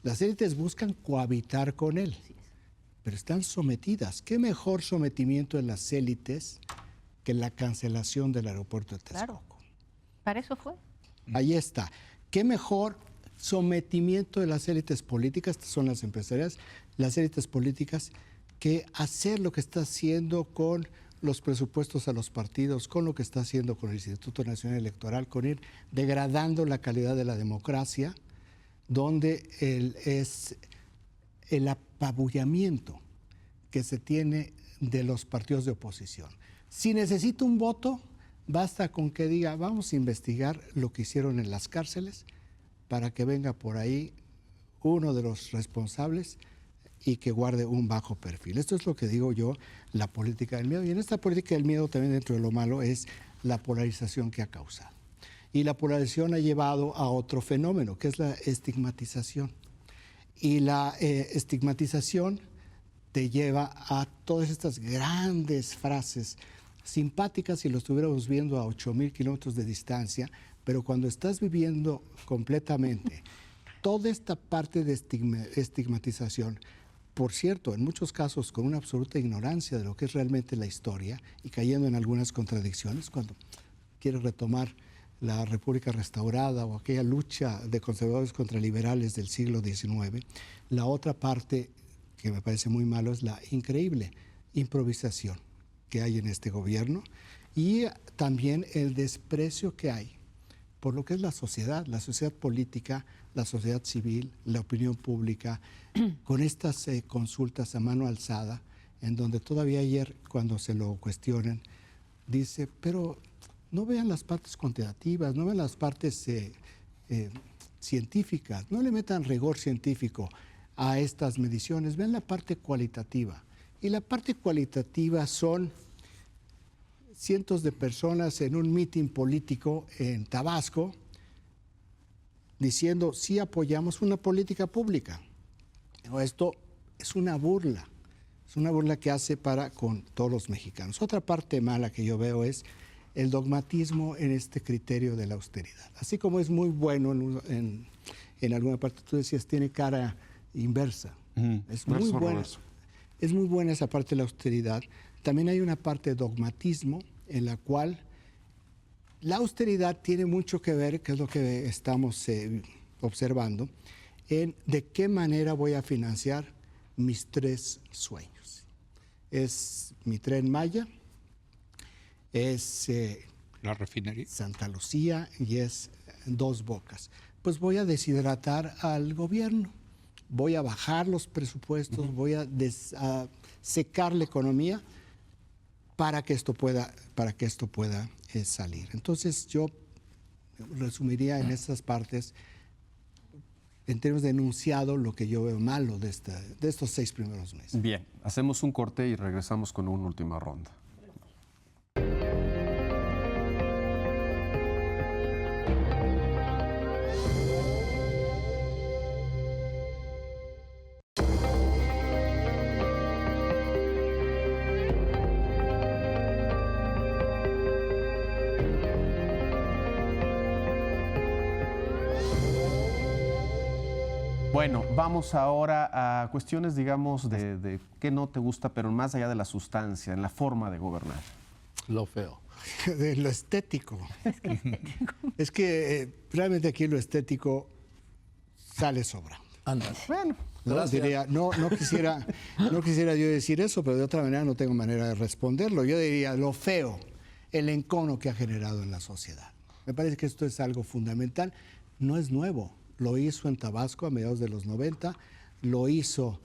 Las élites buscan cohabitar con él, pero están sometidas. ¿Qué mejor sometimiento de las élites que la cancelación del aeropuerto de Texcoco? Claro, para eso fue. Ahí está. ¿Qué mejor sometimiento de las élites políticas, estas son las empresariales, las élites políticas, que hacer lo que está haciendo con los presupuestos a los partidos, con lo que está haciendo con el Instituto Nacional Electoral, con ir degradando la calidad de la democracia, donde es el apabullamiento que se tiene de los partidos de oposición. Si necesita un voto, basta con que diga, vamos a investigar lo que hicieron en las cárceles para que venga por ahí uno de los responsables y que guarde un bajo perfil. Esto es lo que digo yo, la política del miedo. Y en esta política del miedo también dentro de lo malo es la polarización que ha causado. Y la polarización ha llevado a otro fenómeno, que es la estigmatización. Y la estigmatización te lleva a todas estas grandes frases simpáticas si lo estuviéramos viendo a 8,000 kilómetros de distancia, pero cuando estás viviendo completamente toda esta parte de estigmatización, por cierto, en muchos casos con una absoluta ignorancia de lo que es realmente la historia y cayendo en algunas contradicciones, cuando quieres retomar la República restaurada o aquella lucha de conservadores contra liberales del siglo XIX, la otra parte que me parece muy malo es la increíble improvisación que hay en este gobierno y también el desprecio que hay por lo que es la sociedad política, la sociedad civil, la opinión pública, con estas consultas a mano alzada, en donde todavía ayer, cuando se lo cuestionan, dice, pero no vean las partes cuantitativas, no vean las partes científicas, no le metan rigor científico a estas mediciones, vean la parte cualitativa. Y la parte cualitativa son cientos de personas en un mitin político en Tabasco diciendo sí apoyamos una política pública. Esto es una burla que hace para con todos los mexicanos. Otra parte mala que yo veo es el dogmatismo en este criterio de la austeridad. Así como es muy bueno en alguna parte, tú decías, tiene cara inversa. Es muy buena. Es muy buena esa parte de la austeridad. También hay una parte de dogmatismo en la cual la austeridad tiene mucho que ver, que es lo que estamos observando, en de qué manera voy a financiar mis 3 sueños. Es mi Tren Maya, es la refinería, Santa Lucía y es Dos Bocas. Pues voy a deshidratar al gobierno, voy a bajar los presupuestos, voy a secar la economía para que esto pueda salir. Entonces yo resumiría en estas partes, en términos de enunciado, lo que yo veo malo de estos 6 primeros meses. Bien, hacemos un corte y regresamos con una última ronda. Bueno, vamos ahora a cuestiones, digamos, de qué no te gusta, pero más allá de la sustancia, en la forma de gobernar. Lo feo. De lo estético. Es que realmente aquí lo estético sale sobrando. Anda. Bueno, no, Gracias. diría, no quisiera yo decir eso, pero de otra manera no tengo manera de responderlo. Yo diría lo feo, el encono que ha generado en la sociedad. Me parece que esto es algo fundamental. No es nuevo. Lo hizo en Tabasco a mediados de los 90, lo hizo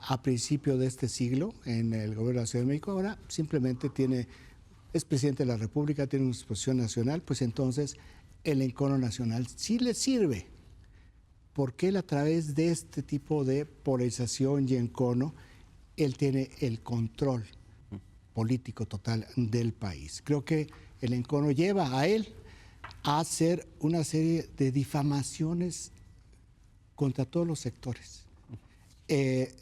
a principio de este siglo en el gobierno de la Ciudad de México. Ahora simplemente es presidente de la República, tiene una exposición nacional, pues entonces el encono nacional sí le sirve, porque él a través de este tipo de polarización y encono, él tiene el control político total del país. Creo que el encono lleva a él a hacer una serie de difamaciones contra todos los sectores.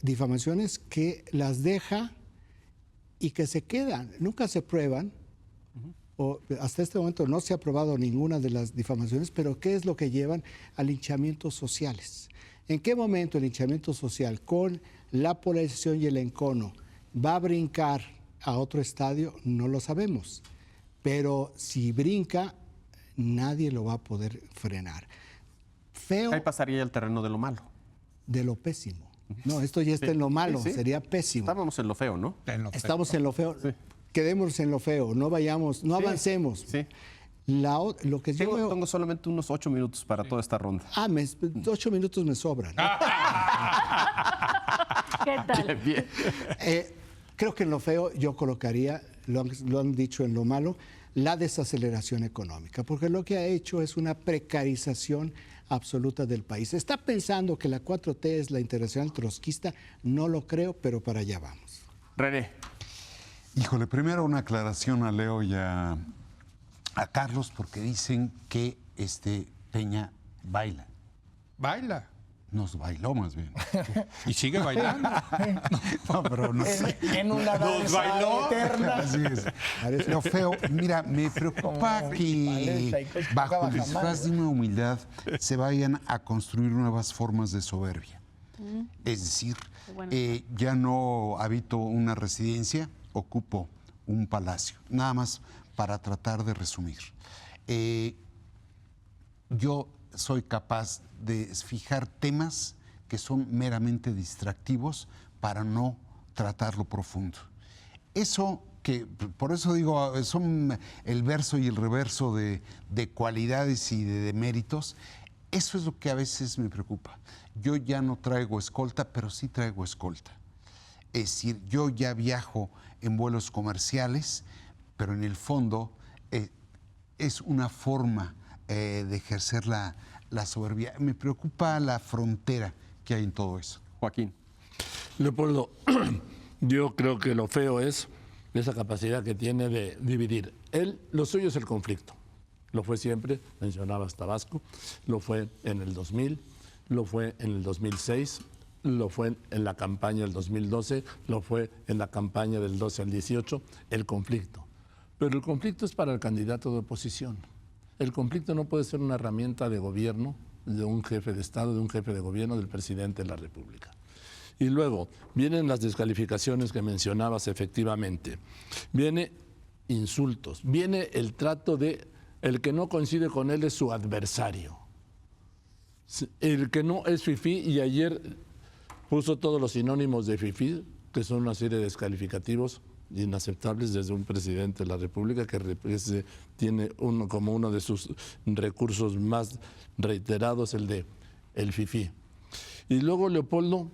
Difamaciones que las deja y que se quedan, nunca se prueban, o hasta este momento no se ha probado ninguna de las difamaciones, pero ¿qué es lo que llevan a linchamientos sociales? ¿En qué momento el linchamiento social con la polarización y el encono va a brincar a otro estadio? No lo sabemos, pero si brinca, nadie lo va a poder frenar. Feo. Ahí pasaría el terreno de lo malo. De lo pésimo. No, esto ya está en lo malo, sería pésimo. Estábamos en lo feo, ¿no? Estamos en lo feo. Sí. Quedémonos en lo feo, no vayamos, no avancemos. Sí. Lo que yo veo... Tengo solamente unos 8 minutos para toda esta ronda. 8 minutos me sobran. ¿Qué tal? Bien. Creo que en lo feo yo colocaría, lo han dicho en lo malo, la desaceleración económica, porque lo que ha hecho es una precarización absoluta del país. ¿Está pensando que la 4T es la internacional trotskista? No lo creo, pero para allá vamos. René. Híjole, primero una aclaración a Leo y a Carlos, porque dicen que Peña baila. Baila. Nos bailó más bien. Y sigue bailando. No, pero no sé. En una danza bailó. eterna. Así es. Lo feo, mira, me preocupa que bajo el disfraz de una humildad se vayan a construir nuevas formas de soberbia. Es decir, ya no habito una residencia, ocupo un palacio. Nada más para tratar de resumir. Yo soy capaz de fijar temas que son meramente distractivos para no tratar lo profundo. Eso que, por eso digo, son el verso y el reverso de cualidades y de deméritos. Eso es lo que a veces me preocupa. Yo ya no traigo escolta, pero sí traigo escolta. Es decir, yo ya viajo en vuelos comerciales, pero en el fondo es una forma de ejercer la la soberbia, me preocupa la frontera que hay en todo eso. Joaquín. Leopoldo, yo creo que lo feo es esa capacidad que tiene de dividir. Lo suyo es el conflicto. Lo fue siempre, mencionabas Tabasco, lo fue en el 2000, lo fue en el 2006, lo fue en la campaña del 2012, lo fue en la campaña del 12 al 18, el conflicto. Pero el conflicto es para el candidato de oposición. El conflicto no puede ser una herramienta de gobierno de un jefe de Estado, de un jefe de gobierno, del presidente de la República. Y luego vienen las descalificaciones que mencionabas efectivamente. Viene insultos, viene el trato de el que no coincide con él es su adversario. El que no es fifí, y ayer puso todos los sinónimos de fifí, que son una serie de descalificativos inaceptables desde un presidente de la República que tiene como uno de sus recursos más reiterados el de el fifí. Y luego, Leopoldo,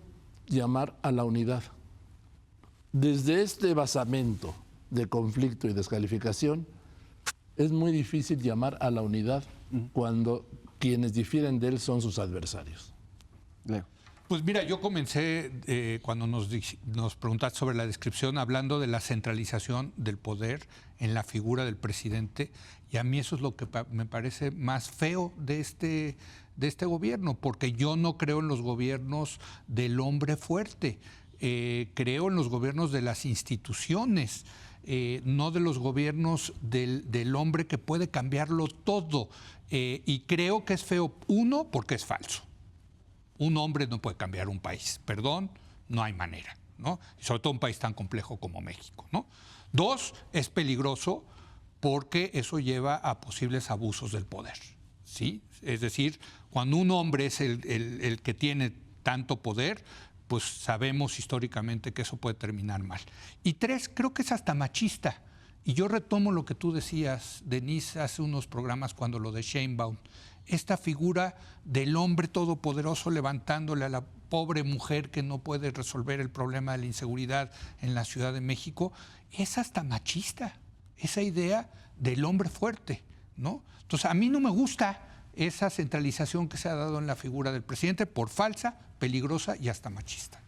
llamar a la unidad. Desde este basamento de conflicto y descalificación, es muy difícil llamar a la unidad cuando quienes difieren de él son sus adversarios. Leo. Pues mira, yo comencé cuando nos preguntaste sobre la descripción hablando de la centralización del poder en la figura del presidente, y a mí eso es lo que me parece más feo de este gobierno, porque yo no creo en los gobiernos del hombre fuerte, creo en los gobiernos de las instituciones, no de los gobiernos del hombre que puede cambiarlo todo, y creo que es feo, uno, porque es falso. Un hombre no puede cambiar un país, perdón, no hay manera, ¿no? Y sobre todo un país tan complejo como México, ¿no? Dos, es peligroso porque eso lleva a posibles abusos del poder, ¿sí? Es decir, cuando un hombre es el que tiene tanto poder, pues sabemos históricamente que eso puede terminar mal. Y tres, creo que es hasta machista. Y yo retomo lo que tú decías, Denise, hace unos programas cuando lo de Sheinbaum, esta figura del hombre todopoderoso levantándole a la pobre mujer que no puede resolver el problema de la inseguridad en la Ciudad de México, es hasta machista, esa idea del hombre fuerte, ¿no? Entonces, a mí no me gusta esa centralización que se ha dado en la figura del presidente por falsa, peligrosa y hasta machista.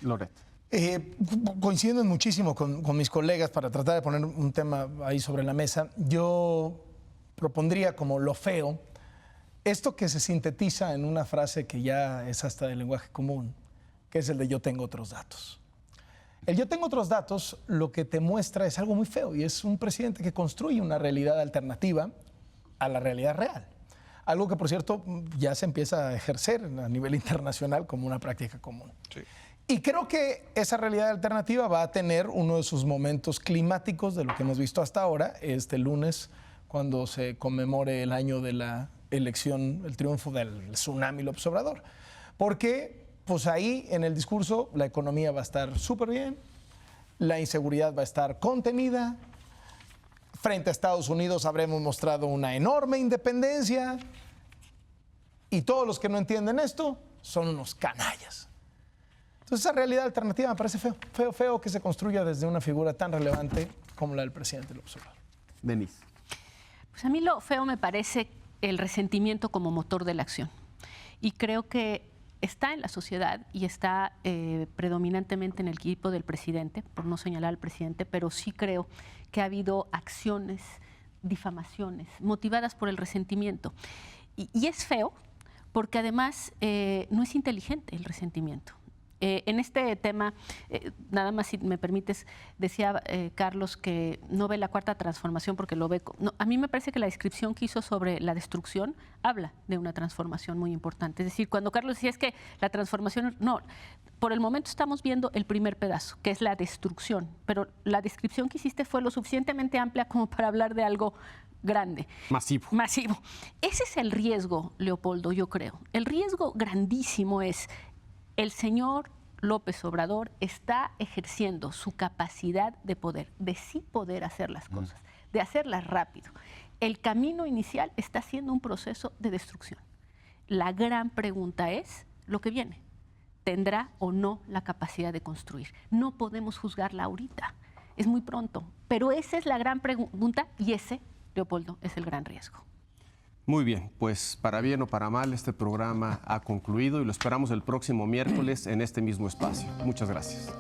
Loret. Coincidiendo muchísimo con mis colegas para tratar de poner un tema ahí sobre la mesa, yo propondría como lo feo esto que se sintetiza en una frase que ya es hasta del lenguaje común, que es el de yo tengo otros datos. El yo tengo otros datos lo que te muestra es algo muy feo, y es un presidente que construye una realidad alternativa a la realidad real. Algo que, por cierto, ya se empieza a ejercer a nivel internacional como una práctica común. Sí. Y creo que esa realidad alternativa va a tener uno de sus momentos climáticos de lo que hemos visto hasta ahora, este lunes, cuando se conmemore el año de la elección, el triunfo del tsunami López Obrador. Porque pues ahí en el discurso la economía va a estar súper bien, la inseguridad va a estar contenida, frente a Estados Unidos habremos mostrado una enorme independencia, y todos los que no entienden esto son unos canallas. Entonces esa realidad alternativa me parece feo que se construya desde una figura tan relevante como la del presidente López Obrador. Denise. Pues a mí lo feo me parece el resentimiento como motor de la acción. Y creo que está en la sociedad y está predominantemente en el equipo del presidente, por no señalar al presidente, pero sí creo que ha habido acciones, difamaciones, motivadas por el resentimiento. Y es feo porque además no es inteligente el resentimiento. En este tema, nada más si me permites, decía Carlos que no ve la cuarta transformación porque lo ve... No, a mí me parece que la descripción que hizo sobre la destrucción habla de una transformación muy importante. Es decir, cuando Carlos decía es que la transformación... No, por el momento estamos viendo el primer pedazo, que es la destrucción, pero la descripción que hiciste fue lo suficientemente amplia como para hablar de algo grande. Masivo. Masivo. Ese es el riesgo, Leopoldo, yo creo. El riesgo grandísimo es... El señor López Obrador está ejerciendo su capacidad de poder, de sí poder hacer las cosas, de hacerlas rápido. El camino inicial está siendo un proceso de destrucción. La gran pregunta es lo que viene. ¿Tendrá o no la capacidad de construir? No podemos juzgarla ahorita, es muy pronto, pero esa es la gran pregunta y ese, Leopoldo, es el gran riesgo. Muy bien, pues para bien o para mal, este programa ha concluido y lo esperamos el próximo miércoles en este mismo espacio. Muchas gracias.